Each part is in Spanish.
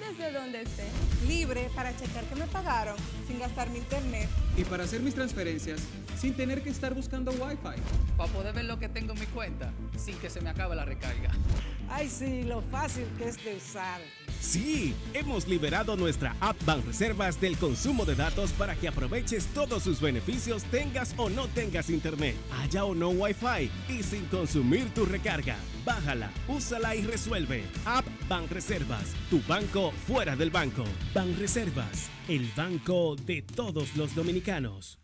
desde donde esté. Libre para checar que me pagaron sin gastar mi internet. Y para hacer mis transferencias sin tener que estar buscando Wi-Fi. Para poder ver lo que tengo en mi cuenta sin que se me acabe la recarga. Ay, sí, lo fácil que es de usar. Sí, hemos liberado nuestra app Banreservas del consumo de datos para que aproveches todos sus beneficios tengas o no tengas internet, haya o no Wi-Fi y sin consumir tu recarga. Bájala, úsala y resuelve. App Banreservas, tu banco fuera del banco. Banreservas, el banco de todos los dominicanos.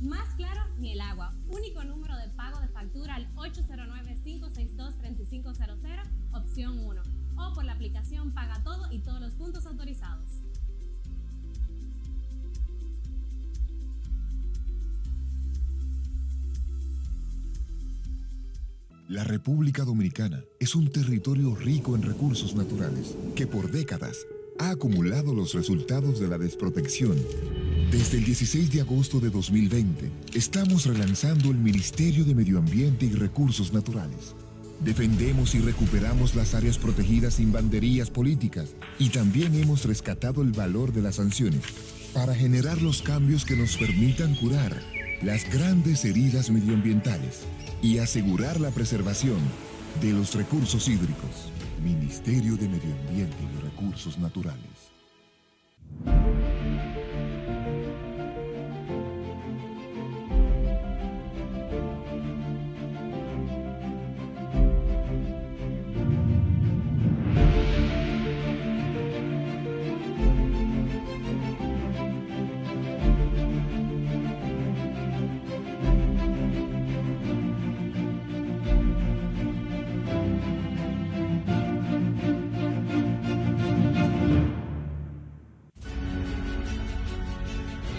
Más claro ni el agua. Único número de pago de factura al 809-562-3500, opción 1. O por la aplicación Paga Todo y todos los puntos autorizados. La República Dominicana es un territorio rico en recursos naturales que por décadas ha acumulado los resultados de la desprotección. Desde el 16 de agosto de 2020, estamos relanzando el Ministerio de Medio Ambiente y Recursos Naturales. Defendemos y recuperamos las áreas protegidas sin banderías políticas y también hemos rescatado el valor de las sanciones para generar los cambios que nos permitan curar las grandes heridas medioambientales y asegurar la preservación de los recursos hídricos. Ministerio de Medio Ambiente y Recursos Naturales.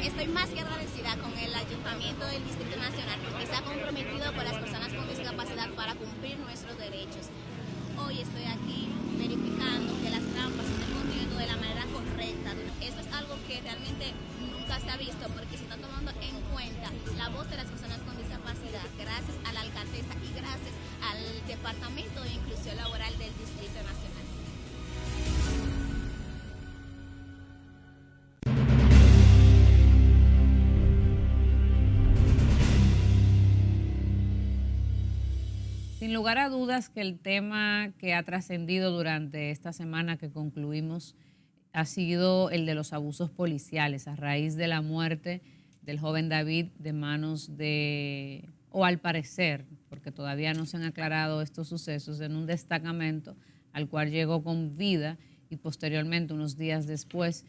Estoy más que agradecida con el Ayuntamiento del Distrito Nacional porque se ha comprometido con las personas con discapacidad para cumplir nuestros derechos. Hoy estoy aquí verificando que las trampas se estén construyendo de la manera correcta. Esto es algo que realmente nunca se ha visto porque se está tomando en cuenta la voz de las personas con discapacidad gracias a la alcaldesa y gracias al Departamento de Inclusión Laboral del Distrito Nacional. Sin lugar a dudas que el tema que ha trascendido durante esta semana que concluimos ha sido el de los abusos policiales a raíz de la muerte del joven David de manos de, o al parecer, porque todavía no se han aclarado estos sucesos, en un destacamento al cual llegó con vida y posteriormente, unos días después,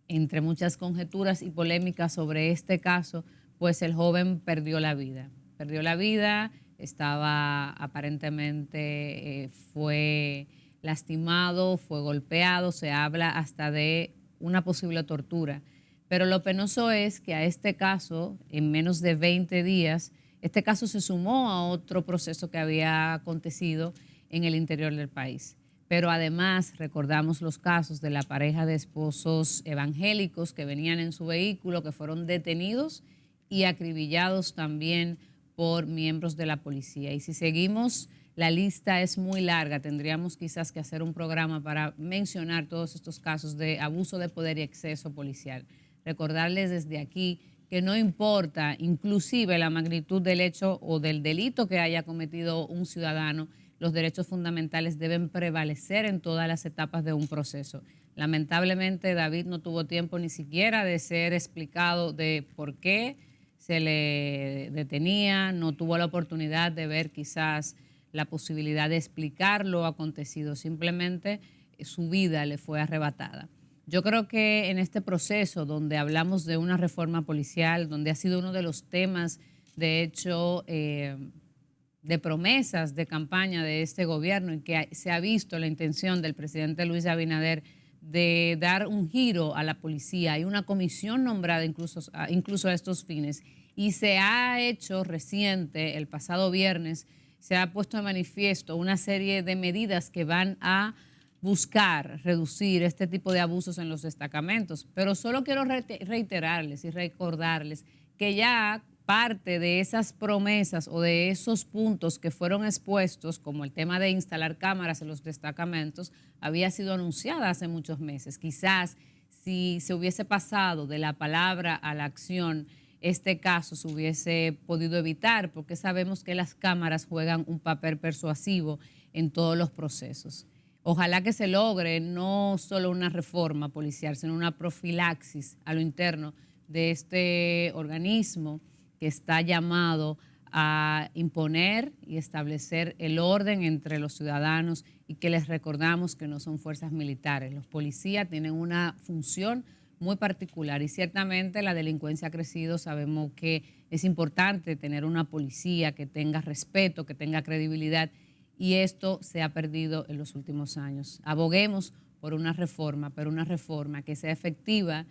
entre muchas conjeturas y polémicas sobre este caso, pues el joven perdió la vida. Perdió la vida. Estaba aparentemente, fue lastimado, fue golpeado, se habla hasta de una posible tortura. Pero lo penoso es que a este caso, en menos de 20 días, este caso se sumó a otro proceso que había acontecido en el interior del país. Pero además recordamos los casos de la pareja de esposos evangélicos que venían en su vehículo, que fueron detenidos y acribillados también por miembros de la policía. Y si seguimos, la lista es muy larga. Tendríamos quizás que hacer un programa para mencionar todos estos casos de abuso de poder y exceso policial. Recordarles desde aquí que no importa inclusive la magnitud del hecho o del delito que haya cometido un ciudadano, los derechos fundamentales deben prevalecer en todas las etapas de un proceso. Lamentablemente, David no tuvo tiempo ni siquiera de ser explicado de por qué se le detenía, no tuvo la oportunidad de ver quizás la posibilidad de explicar lo acontecido, simplemente su vida le fue arrebatada. Yo creo que en este proceso donde hablamos de una reforma policial, donde ha sido uno de los temas, de hecho, de promesas de campaña de este gobierno, y que se ha visto la intención del presidente Luis Abinader de dar un giro a la policía. Hay una comisión nombrada incluso a estos fines. Y se ha hecho reciente, el pasado viernes, se ha puesto de manifiesto una serie de medidas que van a buscar reducir este tipo de abusos en los destacamentos. Pero solo quiero reiterarles y recordarles que ya parte de esas promesas o de esos puntos que fueron expuestos, como el tema de instalar cámaras en los destacamentos, había sido anunciada hace muchos meses. Quizás si se hubiese pasado de la palabra a la acción, este caso se hubiese podido evitar, porque sabemos que las cámaras juegan un papel persuasivo en todos los procesos. Ojalá que se logre no solo una reforma policial, sino una profilaxis a lo interno de este organismo que está llamado a imponer y establecer el orden entre los ciudadanos, y que les recordamos que no son fuerzas militares. Los policías tienen una función muy particular y ciertamente la delincuencia ha crecido. Sabemos que es importante tener una policía que tenga respeto, que tenga credibilidad, y esto se ha perdido en los últimos años. Aboguemos por una reforma, pero una reforma que sea efectiva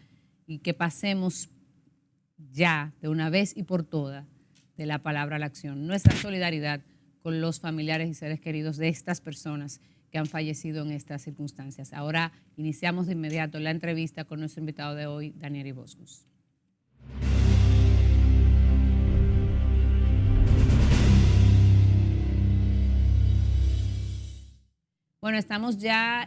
y que pasemos ya de una vez y por todas de la palabra a la acción. Nuestra solidaridad con los familiares y seres queridos de estas personas que han fallecido en estas circunstancias. Ahora iniciamos de inmediato la entrevista con nuestro invitado de hoy, Daniel Iboscus. Bueno, estamos ya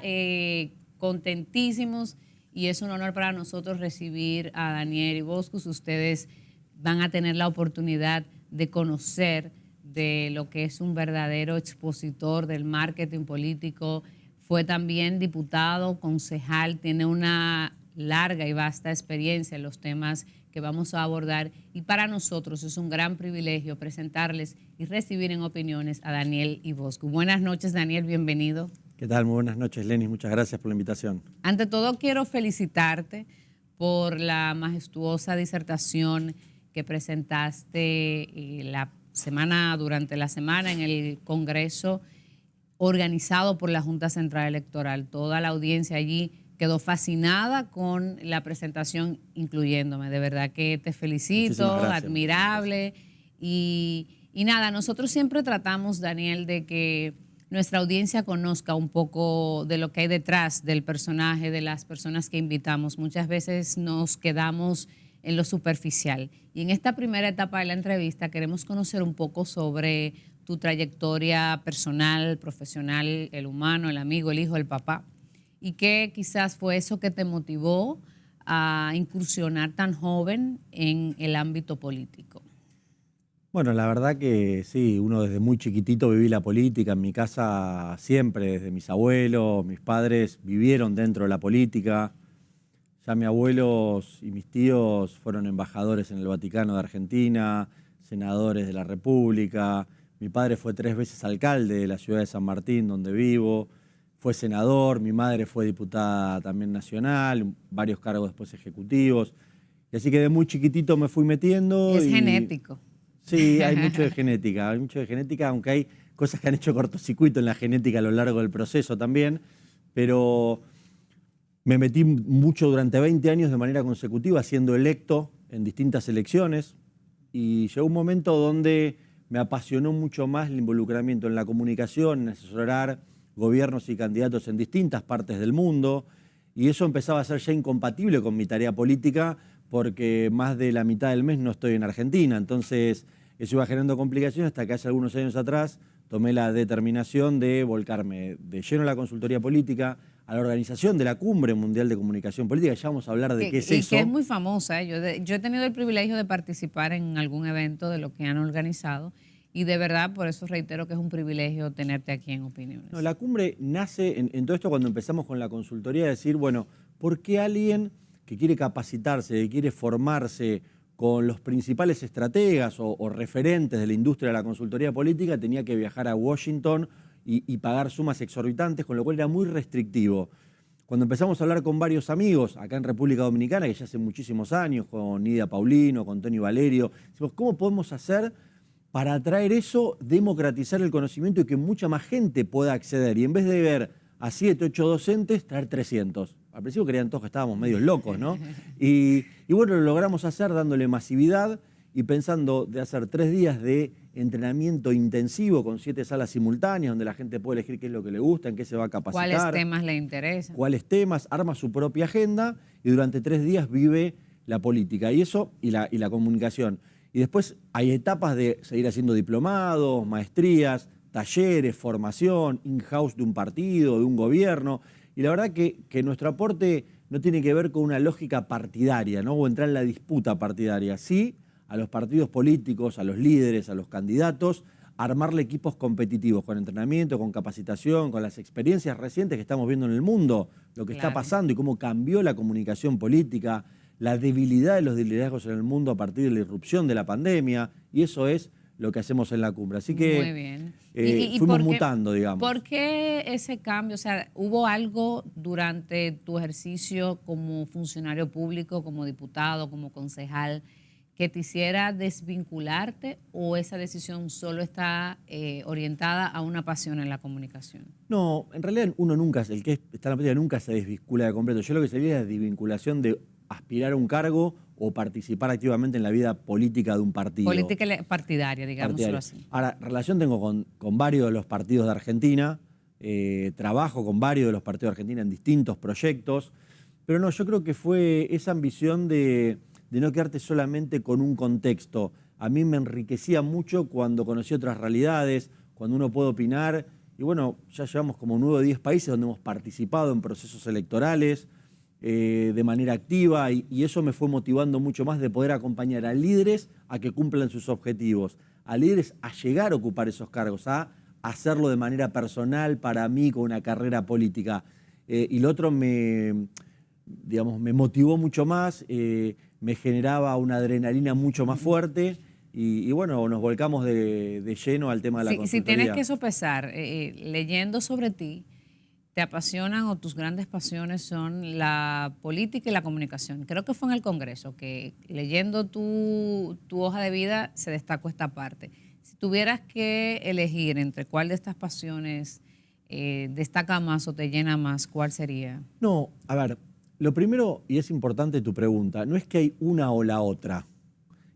contentísimos y es un honor para nosotros recibir a Daniel Iboscus. Ustedes van a tener la oportunidad de conocer de lo que es un verdadero expositor del marketing político. Fue también diputado, concejal, tiene una larga y vasta experiencia en los temas que vamos a abordar, y para nosotros es un gran privilegio presentarles y recibir en opiniones a Daniel Iboscus. Buenas noches, Daniel, bienvenido. ¿Qué tal? Muy buenas noches, Lenis. Muchas gracias por la invitación. Ante todo, quiero felicitarte por la majestuosa disertación que presentaste durante la semana en el Congreso, organizado por la Junta Central Electoral. Toda la audiencia allí quedó fascinada con la presentación, incluyéndome. De verdad que te felicito, gracias, admirable. Y nada, nosotros siempre tratamos, Daniel, de que nuestra audiencia conozca un poco de lo que hay detrás del personaje, de las personas que invitamos. Muchas veces nos quedamos en lo superficial. Y en esta primera etapa de la entrevista queremos conocer un poco sobre tu trayectoria personal, profesional, el humano, el amigo, el hijo, el papá. Y qué quizás fue eso que te motivó a incursionar tan joven en el ámbito político. Bueno, la verdad que sí, uno desde muy chiquitito viví la política. En mi casa siempre, desde mis abuelos, mis padres vivieron dentro de la política. Ya mis abuelos y mis tíos fueron embajadores en el Vaticano de Argentina, senadores de la República. Mi padre fue 3 veces alcalde de la ciudad de San Martín, donde vivo. Fue senador, mi madre fue diputada también nacional, varios cargos después ejecutivos. Y así que de muy chiquitito me fui metiendo. Es genético. Sí, hay mucho de genética, aunque hay cosas que han hecho cortocircuito en la genética a lo largo del proceso también, pero me metí mucho durante 20 años de manera consecutiva, siendo electo en distintas elecciones, y llegó un momento donde me apasionó mucho más el involucramiento en la comunicación, en asesorar gobiernos y candidatos en distintas partes del mundo, y eso empezaba a ser ya incompatible con mi tarea política, porque más de la mitad del mes no estoy en Argentina. Entonces eso iba generando complicaciones hasta que hace algunos años atrás tomé la determinación de volcarme de lleno a la consultoría política, a la organización de la Cumbre Mundial de Comunicación Política. Ya vamos a hablar de qué es eso. Y que es muy famosa. Yo he tenido el privilegio de participar en algún evento de lo que han organizado, y de verdad por eso reitero que es un privilegio tenerte aquí en Opiniones. No, la Cumbre nace en todo esto cuando empezamos con la consultoría, de decir, bueno, ¿por qué alguien que quiere capacitarse, que quiere formarse con los principales estrategas o referentes de la industria de la consultoría política tenía que viajar a Washington y pagar sumas exorbitantes, con lo cual era muy restrictivo? Cuando empezamos a hablar con varios amigos acá en República Dominicana, que ya hace muchísimos años, con Nidia Paulino, con Tony Valerio, decimos, ¿cómo podemos hacer para atraer eso, democratizar el conocimiento y que mucha más gente pueda acceder? Y en vez de ver a 7, 8 docentes, traer 300. Al principio creían todos que estábamos medios locos, ¿no? Y bueno, lo logramos hacer dándole masividad y pensando de hacer 3 días de entrenamiento intensivo con 7 salas simultáneas donde la gente puede elegir qué es lo que le gusta, en qué se va a capacitar. ¿Cuáles temas le interesan? ¿Cuáles temas? Arma su propia agenda y durante 3 días vive la política y eso y la comunicación. Y después hay etapas de seguir haciendo diplomados, maestrías, talleres, formación, in-house de un partido, de un gobierno. Y la verdad que nuestro aporte no tiene que ver con una lógica partidaria, ¿no? O entrar en la disputa partidaria. Sí, a los partidos políticos, a los líderes, a los candidatos, armarle equipos competitivos con entrenamiento, con capacitación, con las experiencias recientes que estamos viendo en el mundo, lo que está pasando y cómo cambió la comunicación política, la debilidad de los liderazgos en el mundo a partir de la irrupción de la pandemia, y eso es lo que hacemos en la cumbre. Así que muy bien. fuimos mutando, digamos. ¿Por qué ese cambio? O sea, ¿hubo algo durante tu ejercicio como funcionario público, como diputado, como concejal, que te hiciera desvincularte, o esa decisión solo está orientada a una pasión en la comunicación? No, en realidad uno nunca, el que está en la política nunca se desvincula de completo. Yo lo que sería es desvinculación de aspirar a un cargo o participar activamente en la vida política de un partido. Política partidaria, digámoslo así. Ahora, relación tengo con varios de los partidos de Argentina, trabajo con varios de los partidos de Argentina en distintos proyectos, pero no, yo creo que fue esa ambición de no quedarte solamente con un contexto. A mí me enriquecía mucho cuando conocí otras realidades, cuando uno puede opinar. Y bueno, ya llevamos como 9 o 10 países donde hemos participado en procesos electorales de manera activa y eso me fue motivando mucho más de poder acompañar a líderes a que cumplan sus objetivos, a líderes a llegar a ocupar esos cargos, a hacerlo de manera personal para mí con una carrera política. Y lo otro me motivó mucho más, me generaba una adrenalina mucho más fuerte y bueno, nos volcamos de lleno al tema de la consultoría. Si tienes que sopesar, leyendo sobre ti, te apasionan o tus grandes pasiones son la política y la comunicación. Creo que fue en el Congreso que leyendo tu hoja de vida se destacó esta parte. Si tuvieras que elegir entre cuál de estas pasiones destaca más o te llena más, ¿cuál sería? No, a ver, lo primero, y es importante tu pregunta, no es que hay una o la otra.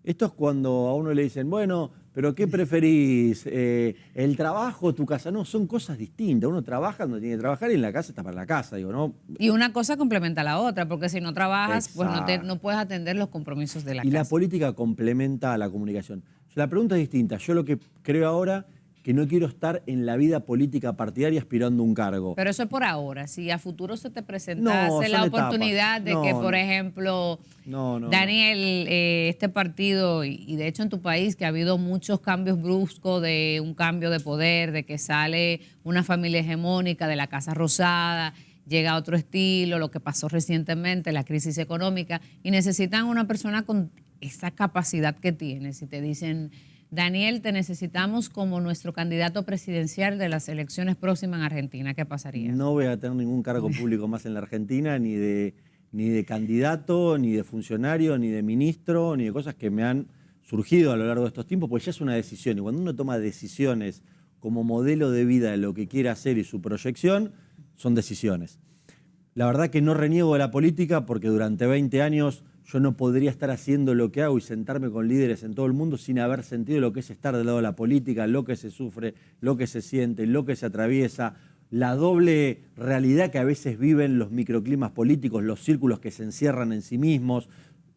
Esto es cuando a uno le dicen, bueno, pero ¿qué preferís? ¿El trabajo, tu casa? No, son cosas distintas. Uno trabaja donde tiene que trabajar y en la casa está para la casa, digo, ¿no? Y una cosa complementa a la otra, porque si no trabajas, pues no puedes atender los compromisos de la casa. Y la política complementa a la comunicación. La pregunta es distinta. Yo lo que creo ahora que no quiero estar en la vida política partidaria aspirando a un cargo. Pero eso es por ahora. Si a futuro se te presentase la oportunidad de que, por ejemplo, Daniel, este partido, y de hecho en tu país, que ha habido muchos cambios bruscos de un cambio de poder, de que sale una familia hegemónica de la Casa Rosada, llega otro estilo, lo que pasó recientemente, la crisis económica, y necesitan una persona con esa capacidad que tienes. Y te dicen, Daniel, te necesitamos como nuestro candidato presidencial de las elecciones próximas en Argentina. ¿Qué pasaría? No voy a tener ningún cargo público más en la Argentina, ni de candidato, ni de funcionario, ni de ministro, ni de cosas que me han surgido a lo largo de estos tiempos, pues ya es una decisión. Y cuando uno toma decisiones como modelo de vida de lo que quiere hacer y su proyección, son decisiones. La verdad que no reniego de la política porque durante 20 años yo no podría estar haciendo lo que hago y sentarme con líderes en todo el mundo sin haber sentido lo que es estar del lado de la política, lo que se sufre, lo que se siente, lo que se atraviesa, la doble realidad que a veces viven los microclimas políticos, los círculos que se encierran en sí mismos.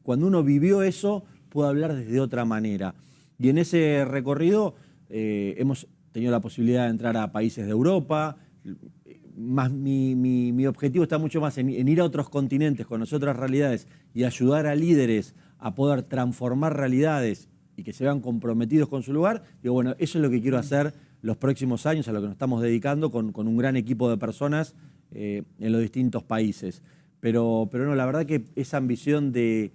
Cuando uno vivió eso, puede hablar desde otra manera. Y en ese recorrido hemos tenido la posibilidad de entrar a países de Europa. Más mi objetivo está mucho más en ir a otros continentes, conocer otras realidades y ayudar a líderes a poder transformar realidades y que se vean comprometidos con su lugar. Digo, bueno, eso es lo que quiero hacer los próximos años, a lo que nos estamos dedicando con un gran equipo de personas en los distintos países. Pero no, la verdad que esa ambición de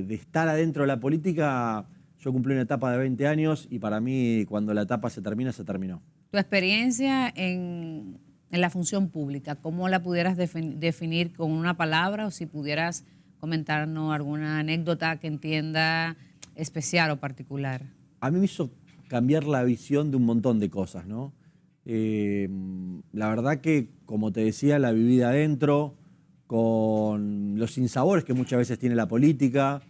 estar adentro de la política, yo cumplí una etapa de 20 años y para mí cuando la etapa se termina, se terminó. Tu experiencia en la función pública, ¿cómo la pudieras definir con una palabra o si pudieras comentarnos alguna anécdota que entienda especial o particular? A mí me hizo cambiar la visión de un montón de cosas, ¿no? La verdad que, como te decía, la viví de adentro, con los sinsabores que muchas veces tiene la política,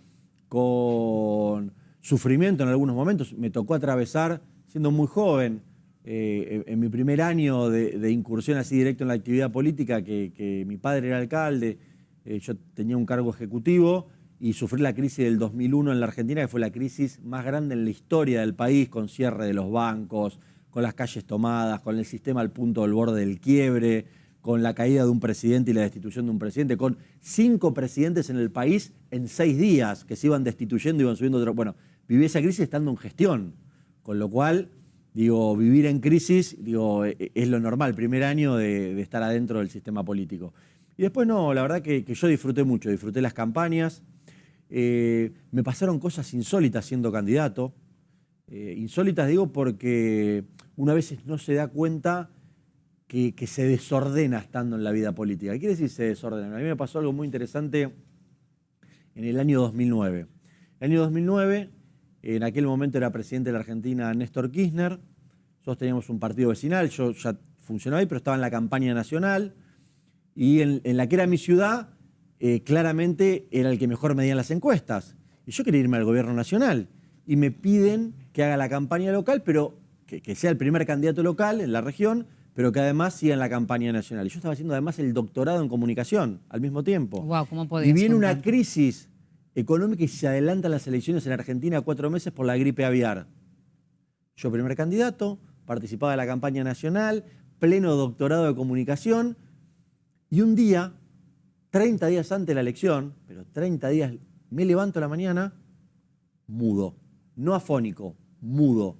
con sufrimiento en algunos momentos. Me tocó atravesar, siendo muy joven, en mi primer año de incursión así directo en la actividad política, que mi padre era alcalde, yo tenía un cargo ejecutivo y sufrí la crisis del 2001 en la Argentina, que fue la crisis más grande en la historia del país, con cierre de los bancos, con las calles tomadas, con el sistema al punto del borde del quiebre, con la caída de un presidente y la destitución de un presidente, con 5 presidentes en el país en 6 días que se iban destituyendo y iban subiendo otro. Bueno, viví esa crisis estando en gestión, con lo cual, digo, vivir en crisis, digo, es lo normal, primer año de estar adentro del sistema político. Y después no, la verdad que yo disfruté mucho, disfruté las campañas, me pasaron cosas insólitas siendo candidato, insólitas digo porque uno a veces no se da cuenta que se desordena estando en la vida política. ¿Qué quiere decir se desordena? A mí me pasó algo muy interesante en el año 2009. El año 2009, en aquel momento era presidente de la Argentina Néstor Kirchner, nosotros teníamos un partido vecinal, yo ya funcionaba ahí, pero estaba en la campaña nacional, y en la que era mi ciudad, claramente era el que mejor medían las encuestas. Y yo quería irme al gobierno nacional, y me piden que haga la campaña local, pero que sea el primer candidato local en la región, pero que además siga en la campaña nacional. Y yo estaba haciendo además el doctorado en comunicación al mismo tiempo. Wow, ¿cómo podías y viene contar? una crisis económica y se adelantan las elecciones en Argentina 4 meses por la gripe aviar. Yo primer candidato, participaba de la campaña nacional, pleno doctorado de comunicación, y un día, 30 días antes de la elección, pero 30 días, me levanto a la mañana, mudo, no afónico, mudo.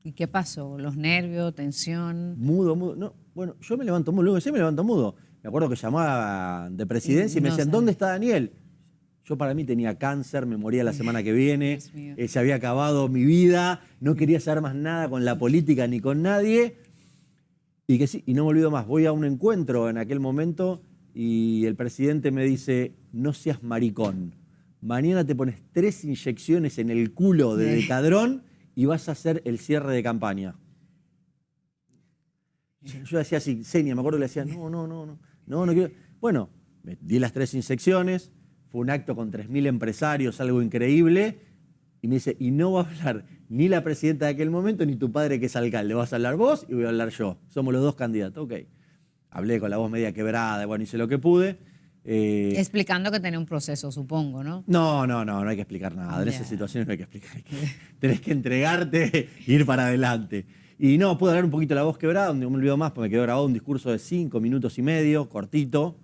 ¿Y qué pasó? ¿Los nervios, tensión? Mudo. No, bueno, yo me levanto mudo, luego que sé me levanto mudo. Me acuerdo que llamaba de presidencia y me No decían, sabía. ¿dónde está Daniel? Yo para mí tenía cáncer, me moría la semana que viene, Dios mío. se había acabado mi vida, no quería saber más nada con la política ni con nadie. Y que sí, y no me olvido más, voy a un encuentro en aquel momento y el presidente me dice, no seas maricón, mañana te pones 3 inyecciones en el culo de Decadrón y vas a hacer el cierre de campaña. Yo hacía así, seña, me acuerdo que le decía, no quiero. Bueno, me di las 3 inyecciones, fue un acto con 3.000 empresarios, algo increíble, y me dice, y no va a hablar ni la presidenta de aquel momento ni tu padre que es alcalde, vas a hablar vos y voy a hablar yo. Somos los 2 candidatos, ok. Hablé con la voz media quebrada, bueno, hice lo que pude. Explicando que tenía un proceso, supongo, ¿no? No hay que explicar nada. En Ya. esas situaciones no hay que explicar. Tenés que entregarte e ir para adelante. Y no, pude hablar un poquito la voz quebrada, donde no me olvido más, porque me quedó grabado un discurso de 5 minutos y medio, cortito.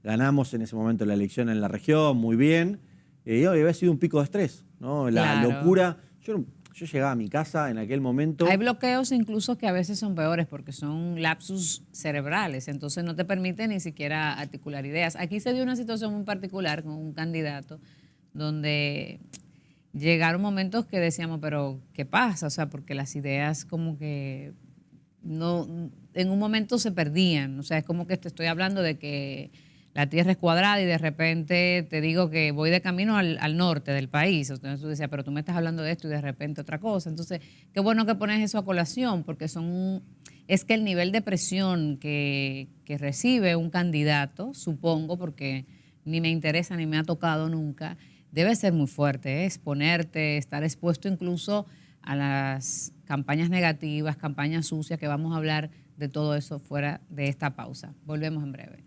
Ganamos en ese momento la elección en la región, muy bien. Y había sido un pico de estrés, ¿no? La Claro. locura. Yo llegaba a mi casa en aquel momento. Hay bloqueos incluso que a veces son peores porque son lapsus cerebrales, entonces no te permite ni siquiera articular ideas. Aquí se dio una situación muy particular con un candidato donde llegaron momentos que decíamos, pero ¿qué pasa? O sea, porque las ideas como que no, en un momento se perdían. O sea, es como que te estoy hablando de que la tierra es cuadrada y de repente te digo que voy de camino al norte del país. Entonces tú decías, pero tú me estás hablando de esto y de repente otra cosa. Entonces, qué bueno que pones eso a colación, porque es que el nivel de presión que recibe un candidato, supongo, porque ni me interesa ni me ha tocado nunca, debe ser muy fuerte, exponerte, estar expuesto incluso a las campañas negativas, campañas sucias, que vamos a hablar de todo eso fuera de esta pausa. Volvemos en breve.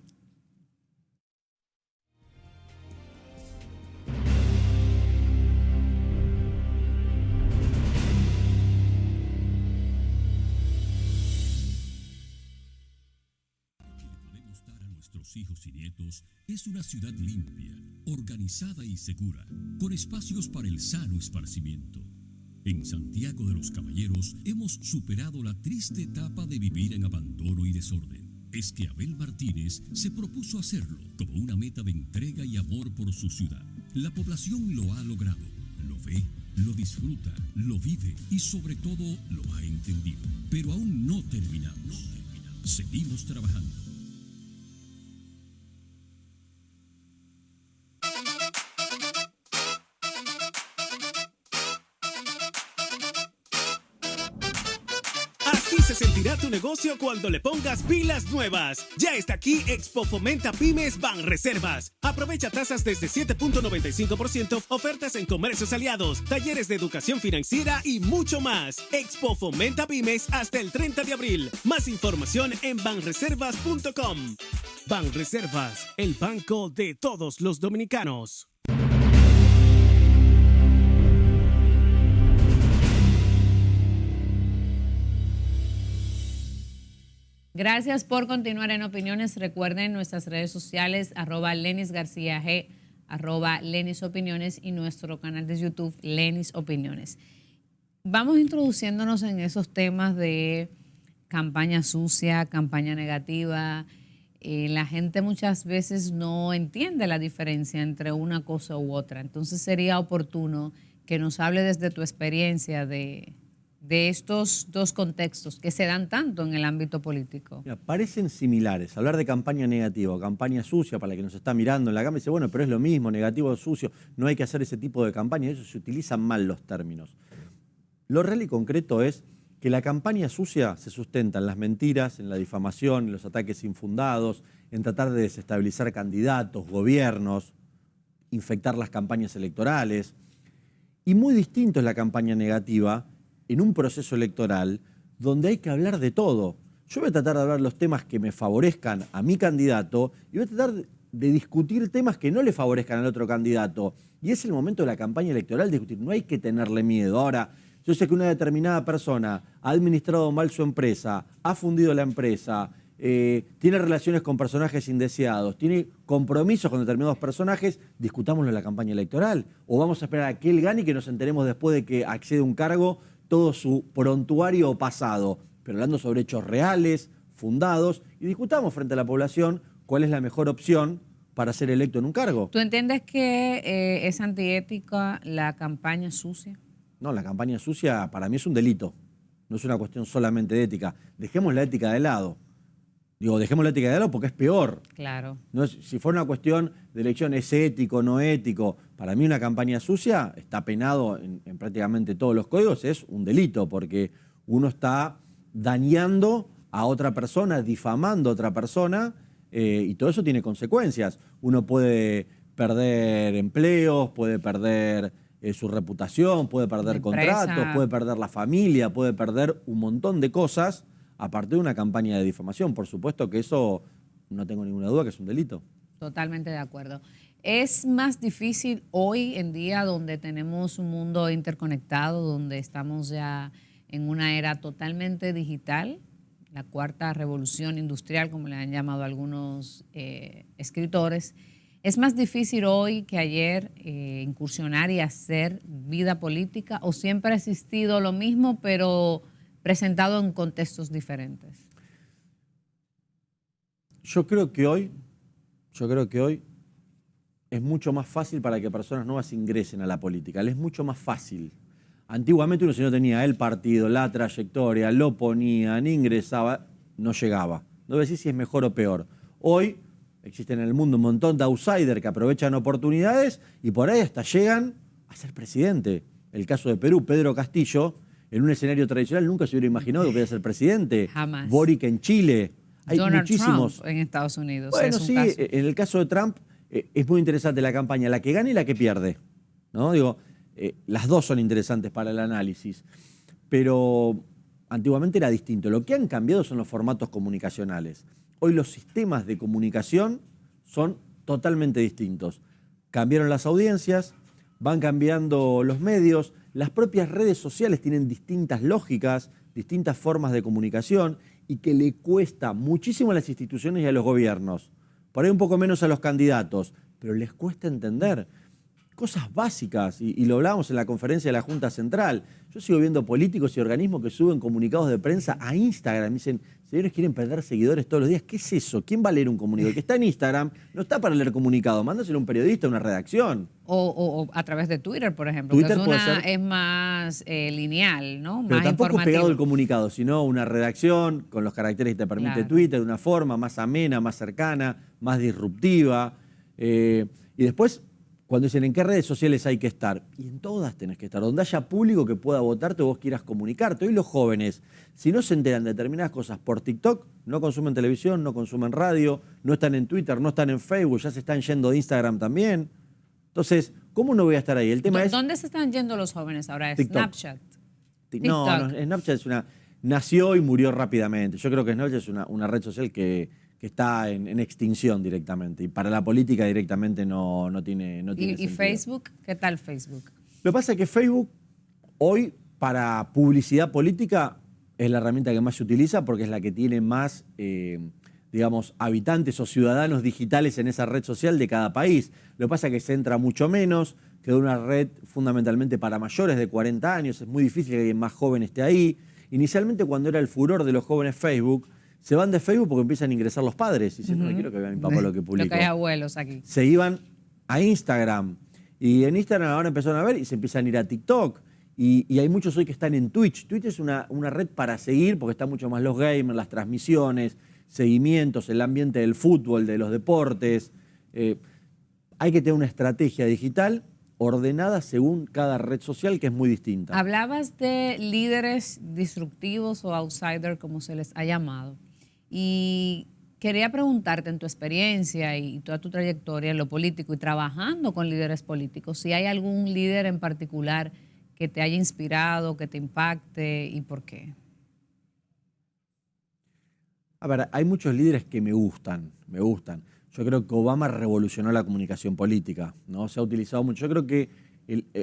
Nuestros hijos y nietos es una ciudad limpia, organizada y segura, con espacios para el sano esparcimiento. En Santiago de los Caballeros hemos superado la triste etapa de vivir en abandono y desorden. Es que Abel Martínez se propuso hacerlo como una meta de entrega y amor por su ciudad. La población lo ha logrado, lo ve, lo disfruta, lo vive y sobre todo lo ha entendido. Pero aún no terminamos. Seguimos trabajando. Así se sentirá convertirá tu negocio cuando le pongas pilas nuevas. Ya está aquí Expo Fomenta Pymes Banreservas. Aprovecha tasas desde 7.95%, ofertas en comercios aliados, talleres de educación financiera y mucho más. Expo Fomenta Pymes hasta el 30 de abril. Más información en banreservas.com. Banreservas, el banco de todos los dominicanos. Gracias por continuar en Opiniones. Recuerden nuestras redes sociales, @LenisGarciaG, @LenisOpiniones y nuestro canal de YouTube, Lenis Opiniones. Vamos introduciéndonos en esos temas de campaña sucia, campaña negativa. La gente muchas veces no entiende la diferencia entre una cosa u otra. Entonces sería oportuno que nos hable desde tu experiencia de estos dos contextos que se dan tanto en el ámbito político. Mira, parecen similares. Hablar de campaña negativa o campaña sucia, para la que nos está mirando en la cámara, dice, bueno, pero es lo mismo, negativo o sucio, no hay que hacer ese tipo de campaña. Eso se utilizan mal los términos. Lo real y concreto es que la campaña sucia se sustenta en las mentiras, en la difamación, en los ataques infundados, en tratar de desestabilizar candidatos, gobiernos, infectar las campañas electorales. Y muy distinto es la campaña negativa en un proceso electoral donde hay que hablar de todo. Yo voy a tratar de hablar los temas que me favorezcan a mi candidato y voy a tratar de discutir temas que no le favorezcan al otro candidato. Y es el momento de la campaña electoral de discutir. No hay que tenerle miedo. Ahora, yo sé que una determinada persona ha administrado mal su empresa, ha fundido la empresa, tiene relaciones con personajes indeseados, tiene compromisos con determinados personajes, discutámoslo en la campaña electoral. O vamos a esperar a que él gane y que nos enteremos después de que accede a un cargo todo su prontuario pasado, pero hablando sobre hechos reales, fundados, y discutamos frente a la población cuál es la mejor opción para ser electo en un cargo. ¿Tú entiendes que es antiética la campaña sucia? No, la campaña sucia para mí es un delito, no es una cuestión solamente de ética. Dejemos la ética de lado. Digo, dejemos la ética de lado porque es peor. Claro. No es, si fuera una cuestión de elección, es ético, no ético. Para mí una campaña sucia está penado en prácticamente todos los códigos, es un delito porque uno está dañando a otra persona, difamando a otra persona y todo eso tiene consecuencias. Uno puede perder empleos, puede perder su reputación, puede perder contratos, puede perder la familia, puede perder un montón de cosas a partir de una campaña de difamación. Por supuesto que eso, no tengo ninguna duda que es un delito. Totalmente de acuerdo. Es más difícil hoy en día donde tenemos un mundo interconectado, donde estamos ya en una era totalmente digital, la cuarta revolución industrial, como le han llamado algunos escritores. ¿Es más difícil hoy que ayer incursionar y hacer vida política o siempre ha existido lo mismo, pero presentado en contextos diferentes? Yo creo que hoy es mucho más fácil para que personas nuevas ingresen a la política. Les es mucho más fácil. Antiguamente uno si no tenía el partido, la trayectoria, lo ponían, ingresaba, no llegaba. No voy a decir si es mejor o peor. Hoy existen en el mundo un montón de outsiders que aprovechan oportunidades y por ahí hasta llegan a ser presidente. El caso de Perú, Pedro Castillo, en un escenario tradicional nunca se hubiera imaginado que podía ser presidente. Jamás. Boric en Chile. Hay Donald muchísimos. Trump en Estados Unidos. Bueno, es un sí, caso. en el caso de Trump es muy interesante la campaña, la que gana y la que pierde, ¿no? Digo, las dos son interesantes para el análisis, pero antiguamente era distinto. Lo que han cambiado son los formatos comunicacionales. Hoy los sistemas de comunicación son totalmente distintos. Cambiaron las audiencias, van cambiando los medios, las propias redes sociales tienen distintas lógicas, distintas formas de comunicación y que le cuesta muchísimo a las instituciones y a los gobiernos. Por ahí un poco menos a los candidatos, pero les cuesta entender cosas básicas, y lo hablábamos en la conferencia de la Junta Central. Yo sigo viendo políticos y organismos que suben comunicados de prensa a Instagram. Me dicen, señores, quieren perder seguidores todos los días. ¿Qué es eso? ¿Quién va a leer un comunicado? El que está en Instagram no está para leer comunicado. Mándaselo a un periodista, a una redacción. O a través de Twitter, por ejemplo. Twitter que puede ser, es más lineal, ¿no? Pero más tampoco informativo. pegado el comunicado, sino una redacción con los caracteres que te permite Claro. Twitter, de una forma más amena, más cercana, más disruptiva. Y después cuando dicen en qué redes sociales hay que estar, y en todas tenés que estar, donde haya público que pueda votarte o vos quieras comunicarte. Hoy los jóvenes, si no se enteran de determinadas cosas por TikTok, no consumen televisión, no consumen radio, no están en Twitter, no están en Facebook, ya se están yendo de Instagram también. Entonces, ¿cómo no voy a estar ahí? El tema es... ¿Dónde se están yendo los jóvenes ahora? TikTok. Snapchat. No, Snapchat es nació y murió rápidamente. Yo creo que Snapchat es una red social que está en extinción directamente. Y para la política directamente no tiene ¿Y sentido. Facebook? ¿Qué tal Facebook? Lo que pasa es que Facebook hoy para publicidad política es la herramienta que más se utiliza porque es la que tiene más, digamos, habitantes o ciudadanos digitales en esa red social de cada país. Lo que pasa es que se entra mucho menos, quedó una red fundamentalmente para mayores de 40 años, es muy difícil que alguien más joven esté ahí. Inicialmente, cuando era el furor de los jóvenes Facebook, se van de Facebook porque empiezan a ingresar los padres y dicen, no quiero que vea mi papá lo que publicó. Lo que hay abuelos aquí. Se iban a Instagram y en Instagram ahora empezaron a ver y se empiezan a ir a TikTok. Y hay muchos hoy que están en Twitch. Twitch es una red para seguir porque están mucho más los gamers, las transmisiones, seguimientos, el ambiente del fútbol, de los deportes. Hay que tener una estrategia digital ordenada según cada red social que es muy distinta. Hablabas de líderes disruptivos o outsiders, como se les ha llamado. Y quería preguntarte, en tu experiencia y toda tu trayectoria en lo político y trabajando con líderes políticos, si hay algún líder en particular que te haya inspirado, que te impacte y por qué. A ver, hay muchos líderes que me gustan. Yo creo que Obama revolucionó la comunicación política, ¿no? Se ha utilizado mucho. Yo creo que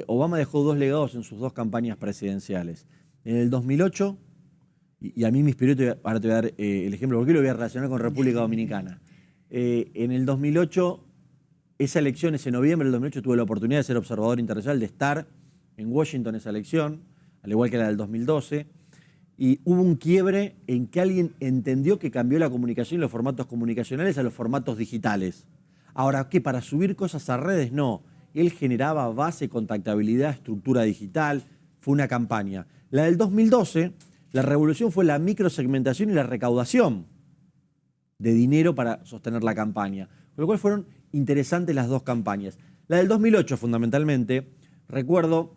Obama dejó dos legados en sus dos campañas presidenciales. En el 2008, y a mí me inspiró, ahora te voy a dar el ejemplo, porque lo voy a relacionar con República Dominicana. En el 2008, esa elección, ese noviembre del 2008, tuve la oportunidad de ser observador internacional, de estar en Washington esa elección, al igual que la del 2012. Y hubo un quiebre en que alguien entendió que cambió la comunicación y los formatos comunicacionales a los formatos digitales. Ahora, ¿qué? Para subir cosas a redes, no. Él generaba base, contactabilidad, estructura digital. Fue una campaña. La del 2012, la revolución fue la microsegmentación y la recaudación de dinero para sostener la campaña. Con lo cual fueron interesantes las dos campañas. La del 2008, fundamentalmente, recuerdo,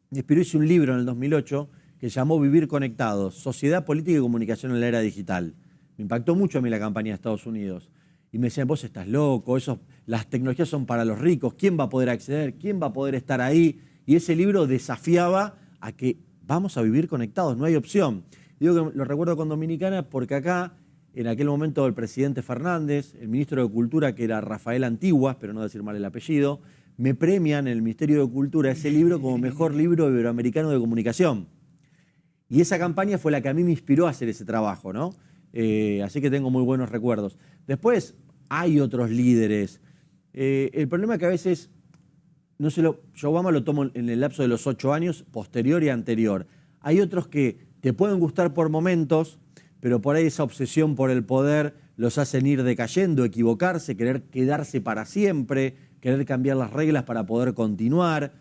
Espiro hizo un libro en el 2008 que llamó Vivir Conectados, Sociedad, Política y Comunicación en la Era Digital. Me impactó mucho a mí la campaña de Estados Unidos. Y me decían, vos estás loco, las tecnologías son para los ricos, ¿quién va a poder acceder? ¿Quién va a poder estar ahí? Y ese libro desafiaba a que vamos a vivir conectados, no hay opción. Digo que lo recuerdo con Dominicana porque acá, en aquel momento, el presidente Fernández, el ministro de Cultura, que era Rafael Antiguas, pero no decir mal el apellido, me premian en el Ministerio de Cultura ese libro como mejor libro iberoamericano de comunicación. Y esa campaña fue la que a mí me inspiró a hacer ese trabajo, ¿no? Así que tengo muy buenos recuerdos. Después hay otros líderes. El problema es que a veces, yo Obama lo tomo en el lapso de los 8 años, posterior y anterior. Hay otros que te pueden gustar por momentos, pero por ahí esa obsesión por el poder los hacen ir decayendo, equivocarse, querer quedarse para siempre, querer cambiar las reglas para poder continuar.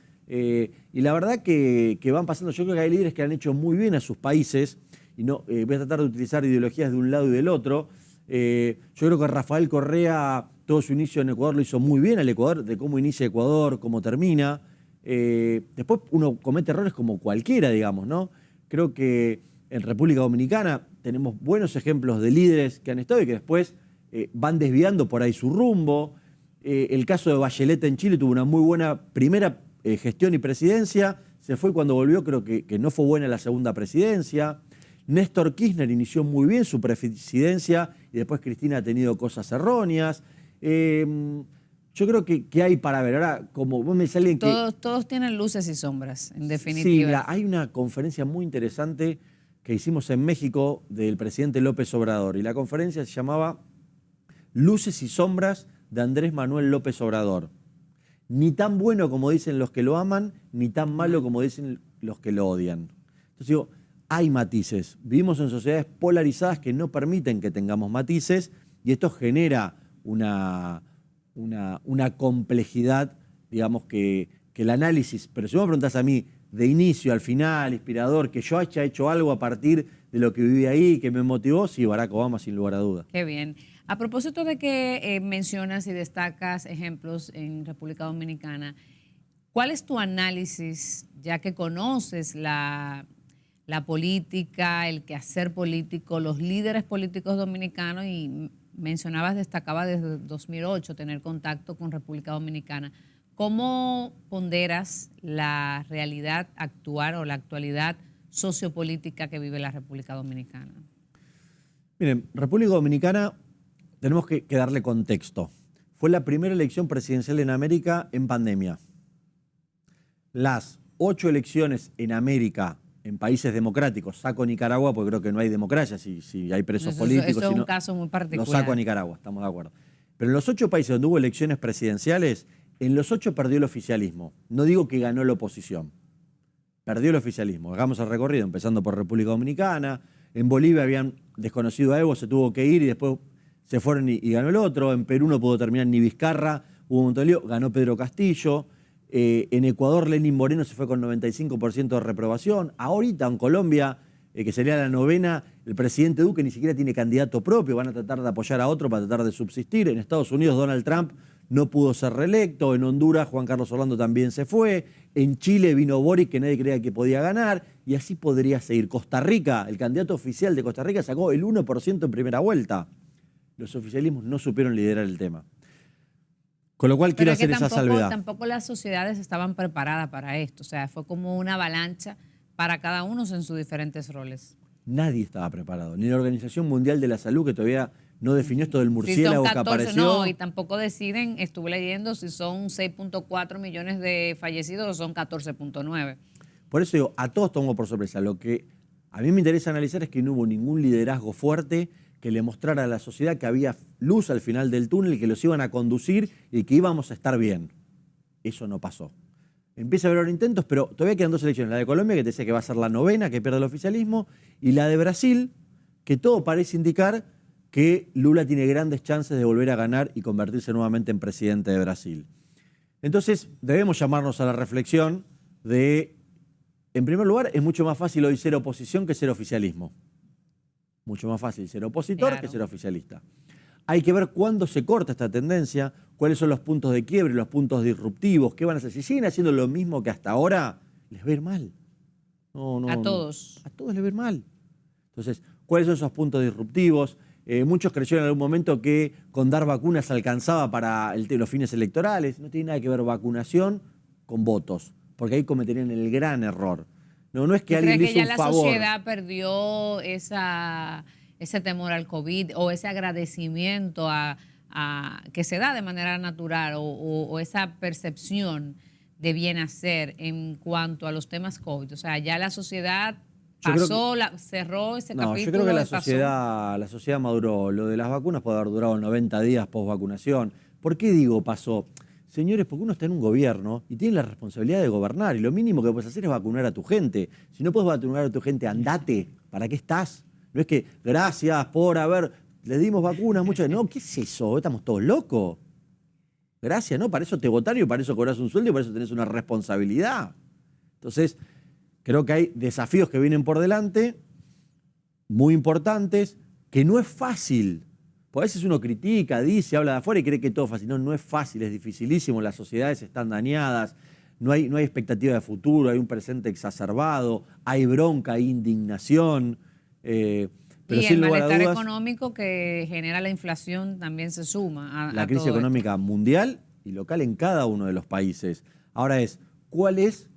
Y la verdad que van pasando, yo creo que hay líderes que han hecho muy bien a sus países, y no voy a tratar de utilizar ideologías de un lado y del otro. Yo creo que Rafael Correa, todo su inicio en Ecuador lo hizo muy bien al Ecuador, de cómo inicia Ecuador, cómo termina. Después uno comete errores como cualquiera, digamos, ¿no? Creo que en República Dominicana tenemos buenos ejemplos de líderes que han estado y que después van desviando por ahí su rumbo. El caso de Bachelet en Chile tuvo una muy buena primera gestión y presidencia, se fue cuando volvió, creo que no fue buena la segunda presidencia. Néstor Kirchner inició muy bien su presidencia y después Cristina ha tenido cosas erróneas. Yo creo que hay para ver. Ahora, como vos me decís alguien que... Todos tienen luces y sombras, en definitiva. Sí, mira, hay una conferencia muy interesante que hicimos en México del presidente López Obrador y la conferencia se llamaba Luces y Sombras de Andrés Manuel López Obrador. Ni tan bueno como dicen los que lo aman, ni tan malo como dicen los que lo odian. Entonces digo, hay matices. Vivimos en sociedades polarizadas que no permiten que tengamos matices y esto genera una complejidad, digamos, que el análisis, pero si vos me preguntás a mí, de inicio al final, inspirador, que yo haya hecho algo a partir de lo que viví ahí, que me motivó, sí, Barack Obama, sin lugar a dudas. Qué bien. A propósito de que mencionas y destacas ejemplos en República Dominicana, ¿cuál es tu análisis, ya que conoces la política, el quehacer político, los líderes políticos dominicanos y destacaba desde 2008 tener contacto con República Dominicana? ¿Cómo ponderas la realidad actual o la actualidad sociopolítica que vive la República Dominicana? Miren, República Dominicana, tenemos que darle contexto. Fue la primera elección presidencial en América en pandemia. Las 8 elecciones en América, en países democráticos, saco Nicaragua porque creo que no hay democracia si hay presos políticos. Eso es un caso muy particular. Lo saco a Nicaragua, estamos de acuerdo. Pero en los 8 países donde hubo elecciones presidenciales, en los 8 perdió el oficialismo. No digo que ganó la oposición. Perdió el oficialismo. Hagamos el recorrido, empezando por República Dominicana. En Bolivia habían desconocido a Evo, se tuvo que ir y después se fueron y ganó el otro. En Perú no pudo terminar ni Vizcarra, hubo un montón de lío, ganó Pedro Castillo. En Ecuador, Lenín Moreno se fue con 95% de reprobación. Ahorita en Colombia, que sería la 9ª, el presidente Duque ni siquiera tiene candidato propio, van a tratar de apoyar a otro para tratar de subsistir. En Estados Unidos, Donald Trump no pudo ser reelecto. En Honduras, Juan Carlos Orlando también se fue. En Chile vino Boric, que nadie creía que podía ganar. Y así podría seguir. Costa Rica, el candidato oficial de Costa Rica sacó el 1% en primera vuelta. Los oficialismos no supieron liderar el tema. Con lo cual quiero hacer esa salvedad. Tampoco las sociedades estaban preparadas para esto. O sea, fue como una avalancha para cada uno en sus diferentes roles. Nadie estaba preparado. Ni la Organización Mundial de la Salud, que todavía no definió esto del murciélago que apareció. No, y tampoco deciden, estuve leyendo, si son 6.4 millones de fallecidos o son 14.9. Por eso digo, a todos tomó por sorpresa. Lo que a mí me interesa analizar es que no hubo ningún liderazgo fuerte que le mostrara a la sociedad que había luz al final del túnel, que los iban a conducir y que íbamos a estar bien. Eso no pasó. Empieza a haber intentos, pero todavía quedan 2 elecciones. La de Colombia, que te decía que va a ser la 9ª, que pierde el oficialismo, y la de Brasil, que todo parece indicar que Lula tiene grandes chances de volver a ganar y convertirse nuevamente en presidente de Brasil. Entonces, debemos llamarnos a la reflexión de, en primer lugar, es mucho más fácil hoy ser oposición que ser oficialismo. Mucho más fácil ser opositor que ser oficialista. Hay que ver cuándo se corta esta tendencia, cuáles son los puntos de quiebre, los puntos disruptivos, qué van a hacer. Si siguen haciendo lo mismo que hasta ahora, les va a ir mal. A todos. A todos les va a ir mal. Entonces, ¿cuáles son esos puntos disruptivos? Muchos creyeron en algún momento que con dar vacunas alcanzaba para los fines electorales. No tiene nada que ver vacunación con votos, porque ahí cometerían el gran error. No es que alguien le hizo un favor. ¿Crees que ya la sociedad perdió ese temor al COVID o ese agradecimiento que se da de manera natural o esa percepción de bien hacer en cuanto a los temas COVID? O sea, ya la sociedad cerró ese capítulo. Yo creo que la sociedad maduró. Lo de las vacunas puede haber durado 90 días post vacunación. ¿Por qué digo pasó? Señores, porque uno está en un gobierno y tiene la responsabilidad de gobernar y lo mínimo que puedes hacer es vacunar a tu gente. Si no puedes vacunar a tu gente, andate. ¿Para qué estás? No es que gracias por le dimos vacunas muchas. No, ¿qué es eso? Estamos todos locos. Gracias, ¿no? Para eso te votaron y para eso cobras un sueldo y para eso tenés una responsabilidad. Entonces, creo que hay desafíos que vienen por delante, muy importantes, que no es fácil. Porque a veces uno critica, dice, habla de afuera y cree que todo es fácil. No es fácil, es dificilísimo, las sociedades están dañadas, no hay expectativa de futuro, hay un presente exacerbado, hay bronca, hay indignación. Pero y sin el lugar a malestar dudas, económico que genera la inflación también se suma la crisis económica mundial y local en cada uno de los países. Ahora ¿cuál es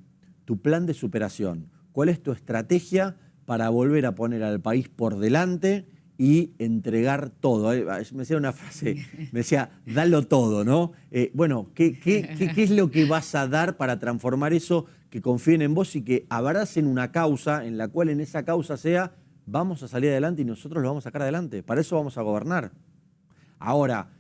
tu plan de superación? ¿Cuál es tu estrategia para volver a poner al país por delante y entregar todo? Me decía una frase, me decía, dalo todo, ¿no? Bueno, ¿qué es lo que vas a dar para transformar eso, que confíen en vos y que abracen una causa en la cual en esa causa sea, vamos a salir adelante y nosotros lo vamos a sacar adelante? Para eso vamos a gobernar. Ahora,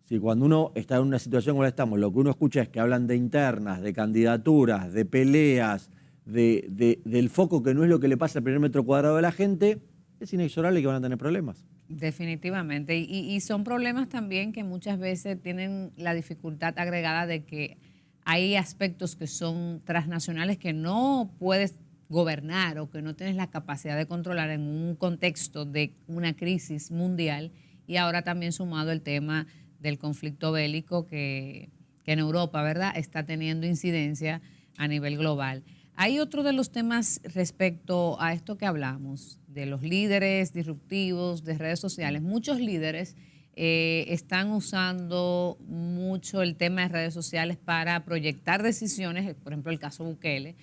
si cuando uno está en una situación como la estamos, lo que uno escucha es que hablan de internas, de candidaturas, de peleas, del foco que no es lo que le pasa al primer metro cuadrado de la gente, es inexorable que van a tener problemas. Definitivamente. Y son problemas también que muchas veces tienen la dificultad agregada de que hay aspectos que son transnacionales que no puedes gobernar o que no tienes la capacidad de controlar en un contexto de una crisis mundial y ahora también sumado el tema del conflicto bélico que en Europa, ¿verdad?, está teniendo incidencia a nivel global. Hay otro de los temas respecto a esto que hablamos, de los líderes disruptivos de redes sociales. Muchos líderes están usando mucho el tema de redes sociales para proyectar decisiones, por ejemplo, el caso Bukele.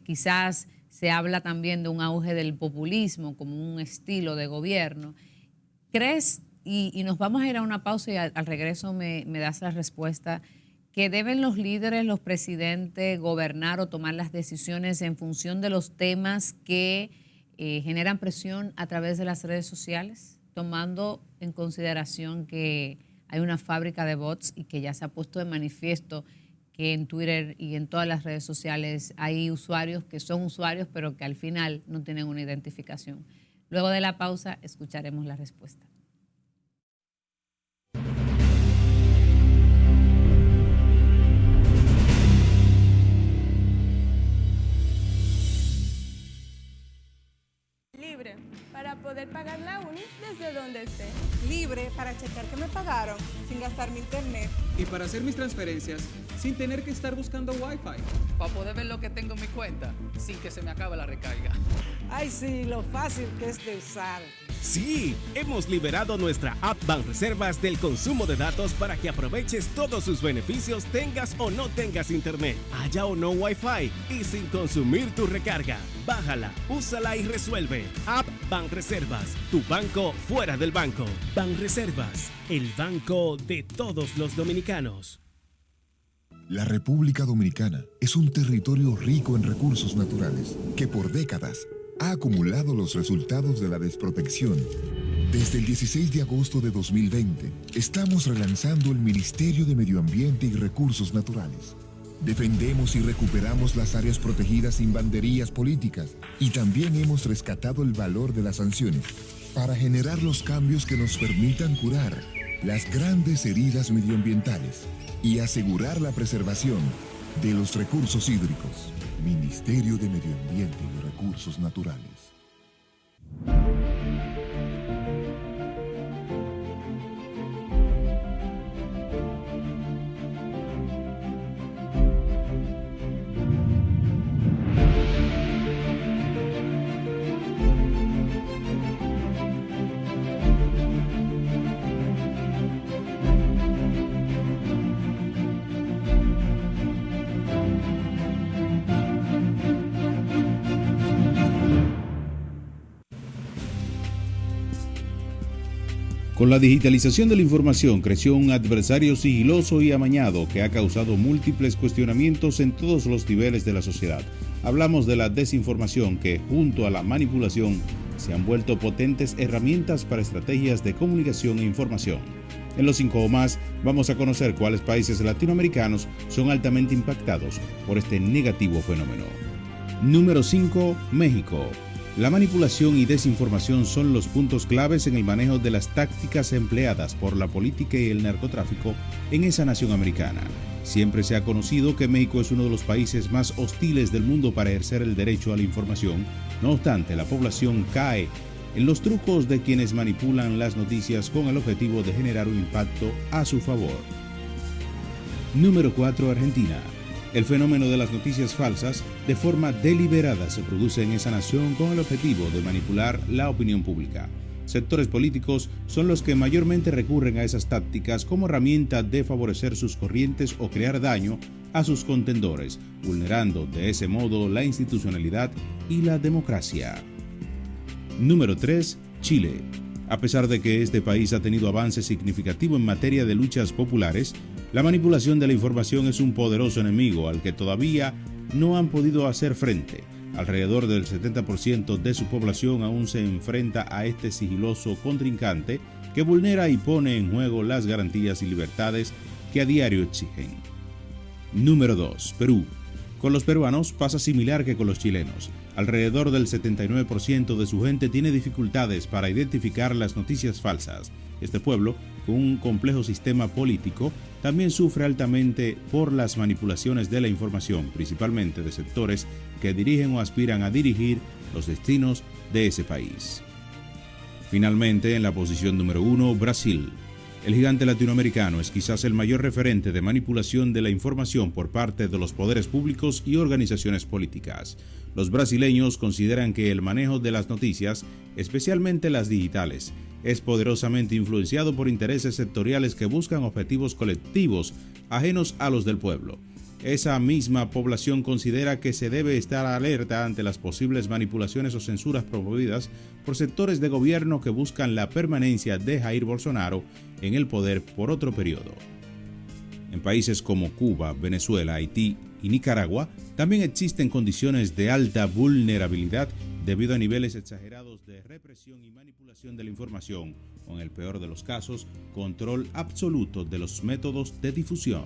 Quizás se habla también de un auge del populismo como un estilo de gobierno. ¿Crees, y nos vamos a ir a una pausa y al regreso me das la respuesta, que deben los líderes, los presidentes, gobernar o tomar las decisiones en función de los temas que generan presión a través de las redes sociales, tomando en consideración que hay una fábrica de bots y que ya se ha puesto de manifiesto que en Twitter y en todas las redes sociales hay usuarios que son usuarios pero que al final no tienen una identificación? Luego de la pausa escucharemos la respuesta. Libre para poder pagar la uni desde donde esté. Libre para checar que me pagaron sin gastar mi internet. Y para hacer mis transferencias sin tener que estar buscando Wi-Fi. Para poder ver lo que tengo en mi cuenta sin que se me acabe la recarga. Ay, sí, lo fácil que es de usar. Sí, hemos liberado nuestra app Banreservas del consumo de datos para que aproveches todos sus beneficios tengas o no tengas internet, haya o no Wi-Fi y sin consumir tu recarga. Bájala, úsala y resuelve. App Banreservas, tu banco fuera del banco. Banreservas, el banco de todos los dominicanos. La República Dominicana es un territorio rico en recursos naturales que por décadas ha acumulado los resultados de la desprotección. Desde el 16 de agosto de 2020, estamos relanzando el Ministerio de Medio Ambiente y Recursos Naturales. Defendemos y recuperamos las áreas protegidas sin banderías políticas y también hemos rescatado el valor de las sanciones para generar los cambios que nos permitan curar las grandes heridas medioambientales y asegurar la preservación de los recursos hídricos. Ministerio de Medio Ambiente y Recursos Naturales. Con la digitalización de la información creció un adversario sigiloso y amañado que ha causado múltiples cuestionamientos en todos los niveles de la sociedad. Hablamos de la desinformación que, junto a la manipulación, se han vuelto potentes herramientas para estrategias de comunicación e información. En los 5 o más vamos a conocer cuáles países latinoamericanos son altamente impactados por este negativo fenómeno. Número 5. México. La manipulación y desinformación son los puntos claves en el manejo de las tácticas empleadas por la política y el narcotráfico en esa nación americana. Siempre se ha conocido que México es uno de los países más hostiles del mundo para ejercer el derecho a la información. No obstante, la población cae en los trucos de quienes manipulan las noticias con el objetivo de generar un impacto a su favor. Número 4. Argentina. El fenómeno de las noticias falsas de forma deliberada se produce en esa nación con el objetivo de manipular la opinión pública. Sectores políticos son los que mayormente recurren a esas tácticas como herramienta de favorecer sus corrientes o crear daño a sus contendores, vulnerando de ese modo la institucionalidad y la democracia. Número 3. Chile. A pesar de que este país ha tenido avance significativo en materia de luchas populares, la manipulación de la información es un poderoso enemigo al que todavía no han podido hacer frente. Alrededor del 70% de su población aún se enfrenta a este sigiloso contrincante que vulnera y pone en juego las garantías y libertades que a diario exigen. Número 2. Perú. Con los peruanos pasa similar que con los chilenos. Alrededor del 79% de su gente tiene dificultades para identificar las noticias falsas. Este pueblo, con un complejo sistema político, también sufre altamente por las manipulaciones de la información, principalmente de sectores que dirigen o aspiran a dirigir los destinos de ese país. Finalmente, en la posición número 1, Brasil. El gigante latinoamericano es quizás el mayor referente de manipulación de la información por parte de los poderes públicos y organizaciones políticas. Los brasileños consideran que el manejo de las noticias, especialmente las digitales, es poderosamente influenciado por intereses sectoriales que buscan objetivos colectivos ajenos a los del pueblo. Esa misma población considera que se debe estar alerta ante las posibles manipulaciones o censuras promovidas por sectores de gobierno que buscan la permanencia de Jair Bolsonaro en el poder por otro periodo. En países como Cuba, Venezuela, Haití y Nicaragua también existen condiciones de alta vulnerabilidad debido a niveles exagerados de represión y manipulación de la información, o en el peor de los casos, control absoluto de los métodos de difusión.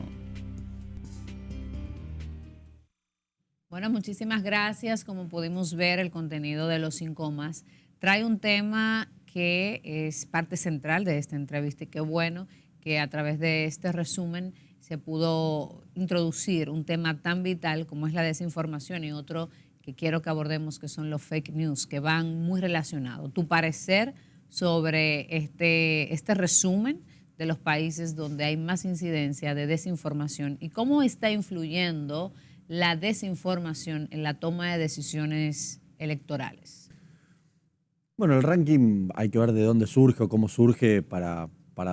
Bueno, muchísimas gracias. Como pudimos ver, el contenido de Los 5 Más trae un tema que es parte central de esta entrevista y qué bueno que a través de este resumen se pudo introducir un tema tan vital como es la desinformación y otro que quiero que abordemos que son los fake news, que van muy relacionados. Tu parecer sobre este resumen de los países donde hay más incidencia de desinformación y cómo está influyendo la desinformación en la toma de decisiones electorales. Bueno, el ranking hay que ver de dónde surge o cómo surge para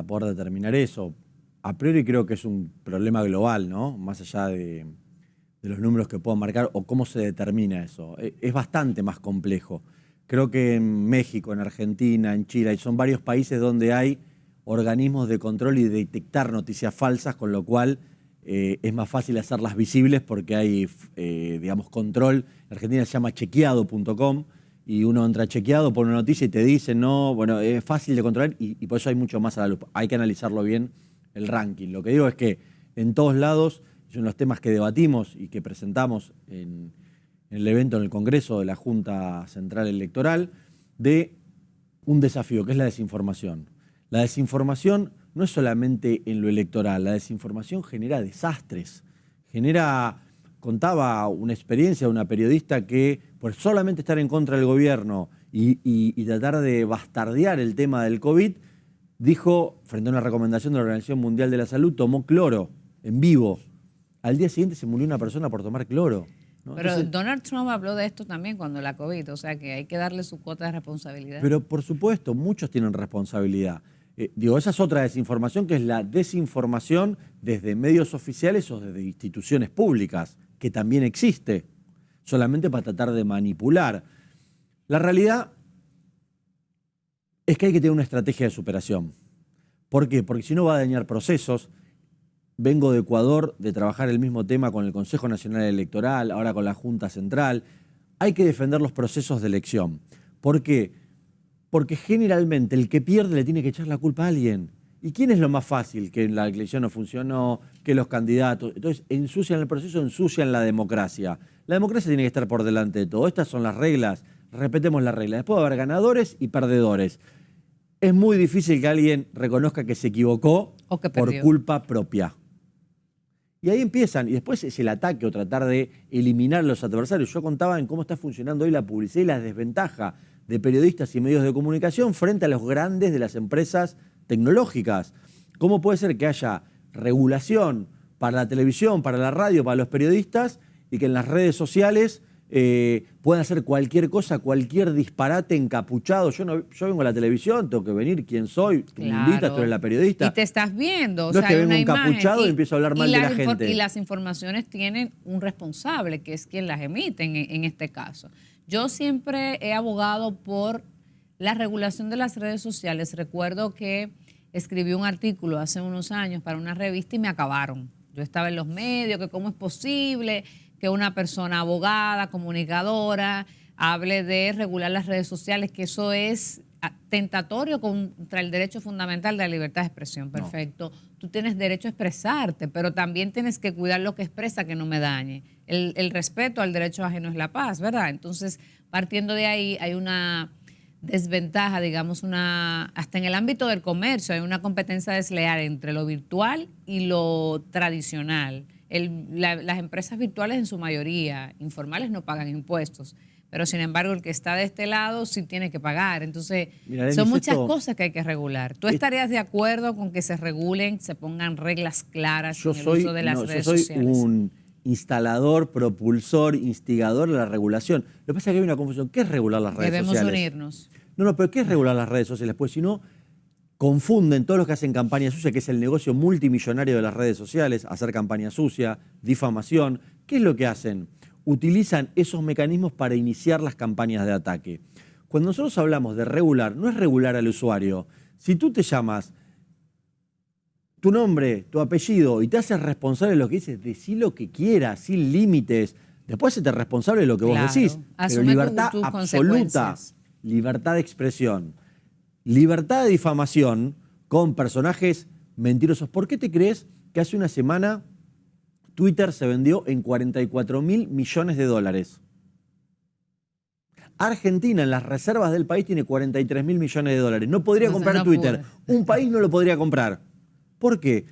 poder determinar eso. A priori creo que es un problema global, ¿no? Más allá de los números que puedan marcar o cómo se determina eso. Es bastante más complejo. Creo que en México, en Argentina, en Chile, son varios países donde hay organismos de control y de detectar noticias falsas, con lo cual es más fácil hacerlas visibles porque hay, digamos, control. En Argentina se llama chequeado.com y uno entra a chequeado, pone una noticia y te dice, no, bueno, es fácil de controlar y por eso hay mucho más a la luz. Hay que analizarlo bien el ranking. Lo que digo es que en todos lados, son los temas que debatimos y que presentamos en el evento en el Congreso de la Junta Central Electoral, de un desafío que es la desinformación. La desinformación no es solamente en lo electoral, la desinformación genera desastres, contaba una experiencia de una periodista que por solamente estar en contra del gobierno y tratar de bastardear el tema del COVID, dijo, frente a una recomendación de la Organización Mundial de la Salud, tomó cloro en vivo. Al día siguiente se murió una persona por tomar cloro, ¿no? Pero Entonces, Donald Trump habló de esto también cuando la COVID, o sea que hay que darle su cuota de responsabilidad. pero por supuesto, muchos tienen responsabilidad. Esa es otra desinformación, que es la desinformación desde medios oficiales o desde instituciones públicas, que también existe, solamente para tratar de manipular. La realidad es que hay que tener una estrategia de superación. ¿Por qué? Porque si no va a dañar procesos. Vengo de Ecuador de trabajar el mismo tema con el Consejo Nacional Electoral, ahora con la Junta Central. Hay que defender los procesos de elección. ¿Por qué? Porque generalmente el que pierde le tiene que echar la culpa a alguien. ¿Y quién es lo más fácil? Que la elección no funcionó, que los candidatos. Entonces ensucian el proceso, ensucian la democracia. La democracia tiene que estar por delante de todo. Estas son las reglas. Respetemos las reglas. Después va a haber ganadores y perdedores. Es muy difícil que alguien reconozca que se equivocó o que por perdió. culpa propia. Y ahí empiezan, y después es el ataque o tratar de eliminar a los adversarios. Yo contaba en cómo está funcionando hoy la publicidad y la desventaja de periodistas y medios de comunicación frente a los grandes de las empresas tecnológicas. ¿Cómo puede ser que haya regulación para la televisión, para la radio, para los periodistas y que en las redes sociales puedan hacer cualquier cosa, cualquier disparate encapuchado? Yo vengo a la televisión, tengo que venir, ¿quién soy? Tú me invitas, tú eres la periodista. Y te estás viendo. No es que hay vengo una encapuchado imagen. y empiezo a hablar mal de la gente. Y las informaciones tienen un responsable, que es quien las emite en este caso. Yo siempre he abogado por la regulación de las redes sociales. Recuerdo que escribí un artículo hace unos años para una revista y me acabaron. Yo estaba en los medios, que cómo es posible que una persona abogada, comunicadora, hable de regular las redes sociales, que eso es tentatorio contra el derecho fundamental de la libertad de expresión. Perfecto. Tú tienes derecho a expresarte, pero también tienes que cuidar lo que expresa, que no me dañe. El respeto al derecho ajeno es la paz, ¿verdad? Entonces, partiendo de ahí, hay una desventaja, digamos, hasta en el ámbito del comercio, hay una competencia desleal entre lo virtual y lo tradicional. Las empresas virtuales en su mayoría, informales, no pagan impuestos, pero sin embargo el que está de este lado sí tiene que pagar. Entonces, Mira, son Denis, muchas esto- cosas que hay que regular. ¿Tú estarías de acuerdo con que se regulen, se pongan reglas claras Yo en el soy, uso de las no, yo redes soy sociales? un instalador, propulsor, instigador de la regulación. Lo que pasa es que hay una confusión. ¿Qué es regular las redes Debemos sociales? unirnos. No, pero ¿qué es regular las redes sociales? Pues si no, confunden todos los que hacen campaña sucia, que es el negocio multimillonario de las redes sociales, hacer campaña sucia, difamación. ¿Qué es lo que hacen? Utilizan esos mecanismos para iniciar las campañas de ataque. Cuando nosotros hablamos de regular, no es regular al usuario. Si tú te llamas tu nombre, tu apellido y te haces responsable de lo que dices, decí lo que quieras, sin límites. Después hacete responsable de lo que Claro. vos decís. Pero Asume libertad tus absoluta, consecuencias. libertad de expresión, libertad de difamación con personajes mentirosos. ¿Por qué te crees que hace una semana Twitter se vendió en 44.000 millones de dólares? Argentina, en las reservas del país, tiene 43.000 millones de dólares. No podría Entonces, comprar no Twitter. Un país no lo podría comprar. ¿Por qué?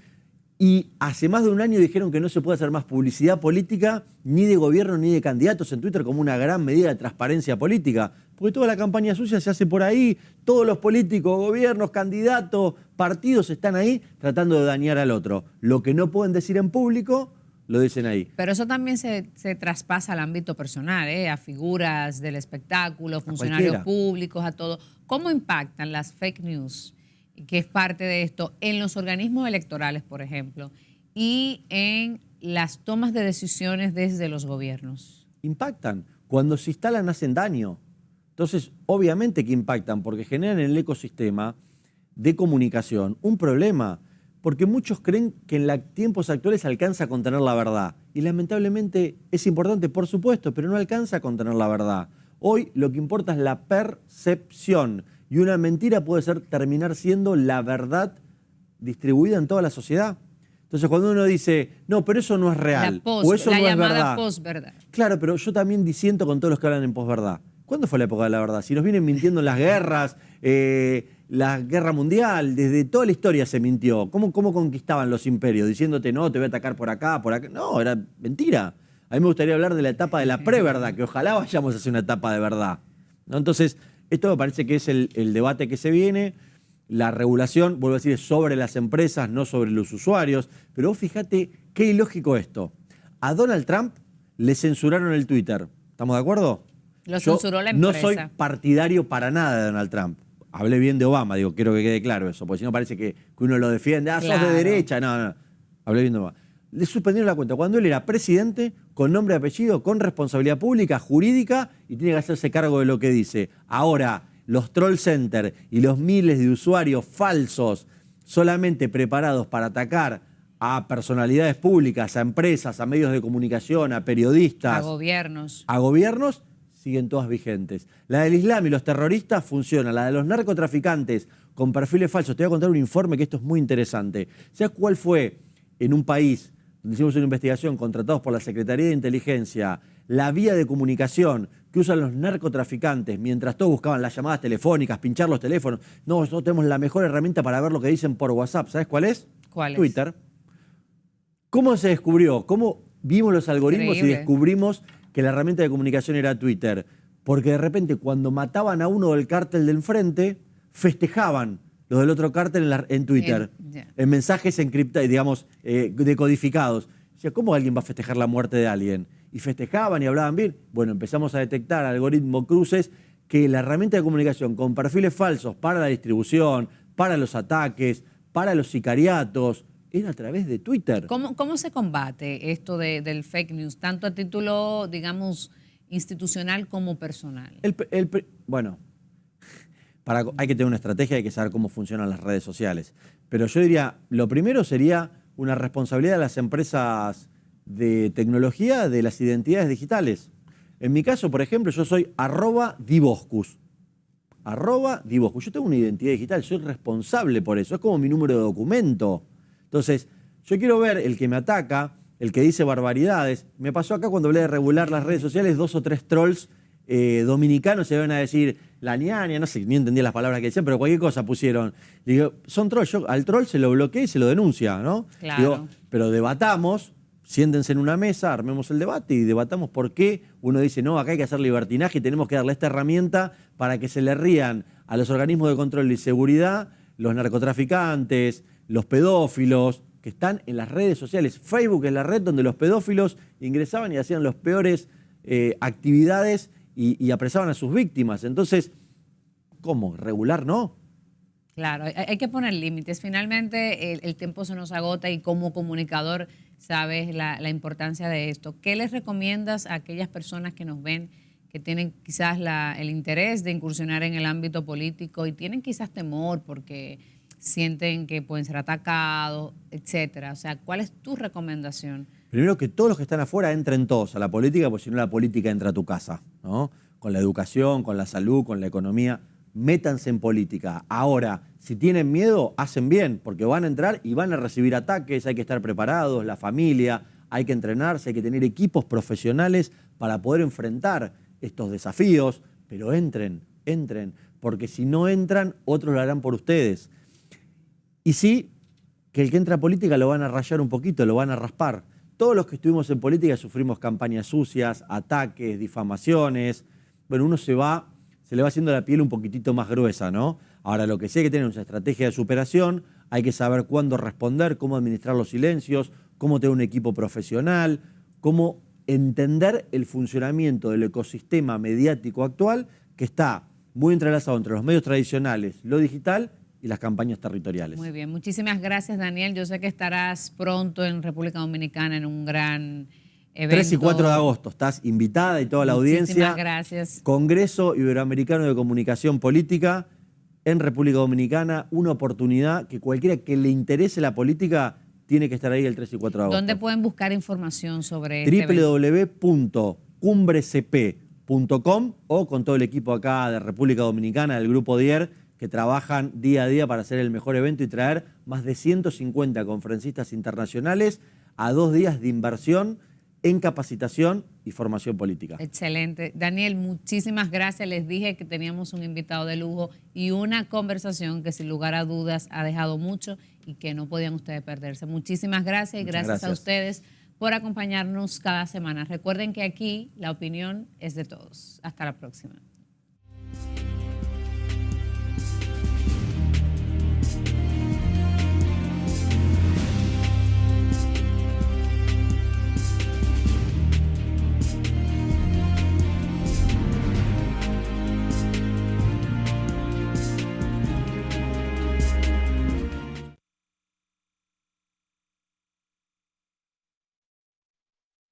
Y hace más de un año dijeron que no se puede hacer más publicidad política, ni de gobierno, ni de candidatos en Twitter, como una gran medida de transparencia política. Porque toda la campaña sucia se hace por ahí, todos los políticos, gobiernos, candidatos, partidos están ahí tratando de dañar al otro. Lo que no pueden decir en público, lo dicen ahí. Pero eso también se traspasa al ámbito personal, a figuras del espectáculo, funcionarios cualquiera. públicos, a todo. ¿Cómo impactan las fake news, que es parte de esto, en los organismos electorales, por ejemplo, y en las tomas de decisiones desde los gobiernos? Impactan. Cuando se instalan hacen daño. Entonces, obviamente que impactan porque generan en el ecosistema de comunicación un problema. Porque muchos creen que en los tiempos actuales alcanza a contener la verdad. Y lamentablemente es importante, por supuesto, pero no alcanza a contener la verdad. Hoy lo que importa es la percepción. Y una mentira puede terminar siendo la verdad distribuida en toda la sociedad. Entonces, cuando uno dice, no, pero eso no es real, o eso la no es llamada verdad. posverdad. Claro, pero yo también disiento con todos los que hablan en posverdad. ¿Cuándo fue la época de la verdad? Si nos vienen mintiendo en las guerras, la guerra mundial, desde toda la historia se mintió. ¿Cómo conquistaban los imperios? Diciéndote, no, te voy a atacar por acá, por acá. No, era mentira. A mí me gustaría hablar de la etapa de la preverdad, que ojalá vayamos hacia una etapa de verdad, ¿no? Entonces, esto me parece que es el debate que se viene. La regulación, vuelvo a decir, es sobre las empresas, no sobre los usuarios. Pero vos fíjate qué ilógico esto. A Donald Trump le censuraron el Twitter. ¿Estamos de acuerdo? Lo censuró la empresa. No soy partidario para nada de Donald Trump. Hablé bien de Obama, digo, quiero que quede claro eso, porque si no parece que uno lo defiende. Ah, Claro. sos de derecha. No. Hablé bien de Obama. Le suspendieron la cuenta cuando él era presidente, con nombre y apellido, con responsabilidad pública, jurídica, y tiene que hacerse cargo de lo que dice. Ahora, los troll center y los miles de usuarios falsos solamente preparados para atacar a personalidades públicas, a empresas, a medios de comunicación, a periodistas, A gobiernos. siguen todas vigentes. La del Islam y los terroristas funciona. La de los narcotraficantes con perfiles falsos. Te voy a contar un informe que esto es muy interesante. ¿Sabes cuál fue en un país donde hicimos una investigación contratados por la Secretaría de Inteligencia la vía de comunicación que usan los narcotraficantes mientras todos buscaban las llamadas telefónicas, pinchar los teléfonos? No, nosotros tenemos la mejor herramienta para ver lo que dicen por WhatsApp. ¿Sabes cuál es? ¿Cuál es? Twitter. ¿Cómo se descubrió? ¿Cómo vimos los algoritmos Increíble. y descubrimos que la herramienta de comunicación era Twitter? Porque de repente cuando mataban a uno del cártel del frente, festejaban los del otro cártel en Twitter, en mensajes encriptados, digamos, decodificados. O sea, ¿cómo alguien va a festejar la muerte de alguien? Y festejaban y hablaban bien. Bueno, empezamos a detectar algoritmos cruces que la herramienta de comunicación con perfiles falsos para la distribución, para los ataques, para los sicariatos, era a través de Twitter. ¿Cómo se combate esto del fake news, tanto a título, digamos, institucional como personal? Bueno, hay que tener una estrategia, hay que saber cómo funcionan las redes sociales. Pero yo diría, lo primero sería una responsabilidad de las empresas de tecnología de las identidades digitales. En mi caso, por ejemplo, yo soy @Diboscus. @Diboscus. Yo tengo una identidad digital, soy responsable por eso. Es como mi número de documento. Entonces, yo quiero ver el que me ataca, el que dice barbaridades. Me pasó acá cuando hablé de regular las redes sociales, 2 o 3 trolls dominicanos se iban a decir la ñaña, no sé, ni entendía las palabras que decían, pero cualquier cosa pusieron. Digo, son trolls. Yo al troll se lo bloquea y se lo denuncia, ¿no? Claro. Digo, pero debatamos Siéntense en una mesa, armemos el debate y debatamos por qué uno dice, no, acá hay que hacer libertinaje y tenemos que darle esta herramienta para que se le rían a los organismos de control y seguridad, los narcotraficantes, los pedófilos, que están en las redes sociales. Facebook es la red donde los pedófilos ingresaban y hacían las peores actividades y apresaban a sus víctimas. Entonces, ¿cómo? ¿Regular no? Claro, hay que poner límites. Finalmente el tiempo se nos agota y como comunicador sabes la importancia de esto. ¿Qué les recomiendas a aquellas personas que nos ven, que tienen quizás el interés de incursionar en el ámbito político y tienen quizás temor porque sienten que pueden ser atacados, etcétera? O sea, ¿cuál es tu recomendación? Primero, que todos los que están afuera entren todos a la política, porque si no la política entra a tu casa, ¿no? Con la educación, con la salud, con la economía. Métanse en política. Ahora, si tienen miedo, hacen bien, porque van a entrar y van a recibir ataques, hay que estar preparados, la familia, hay que entrenarse, hay que tener equipos profesionales para poder enfrentar estos desafíos, pero entren, porque si no entran, otros lo harán por ustedes. Y sí, que el que entra a política lo van a rayar un poquito, lo van a raspar. Todos los que estuvimos en política sufrimos campañas sucias, ataques, difamaciones. Bueno, uno se le va haciendo la piel un poquitito más gruesa, ¿no? Ahora, lo que sí hay que tener es una estrategia de superación, hay que saber cuándo responder, cómo administrar los silencios, cómo tener un equipo profesional, cómo entender el funcionamiento del ecosistema mediático actual que está muy entrelazado entre los medios tradicionales, lo digital y las campañas territoriales. Muy bien, muchísimas gracias, Daniel. Yo sé que estarás pronto en República Dominicana en un gran evento. 3 y 4 de agosto, estás invitada y toda la audiencia. Muchísimas gracias. Congreso Iberoamericano de Comunicación Política en República Dominicana, una oportunidad que cualquiera que le interese la política tiene que estar ahí el 3 y 4 de agosto. ¿Dónde pueden buscar información sobre este evento? www.cumbrecp.com o con todo el equipo acá de República Dominicana, del Grupo DIER, que trabajan día a día para hacer el mejor evento y traer más de 150 conferencistas internacionales a 2 días de inversión en capacitación y formación política. Excelente. Daniel, muchísimas gracias. Les dije que teníamos un invitado de lujo y una conversación que sin lugar a dudas ha dejado mucho y que no podían ustedes perderse. Muchísimas gracias y gracias a ustedes por acompañarnos cada semana. Recuerden que aquí la opinión es de todos. Hasta la próxima.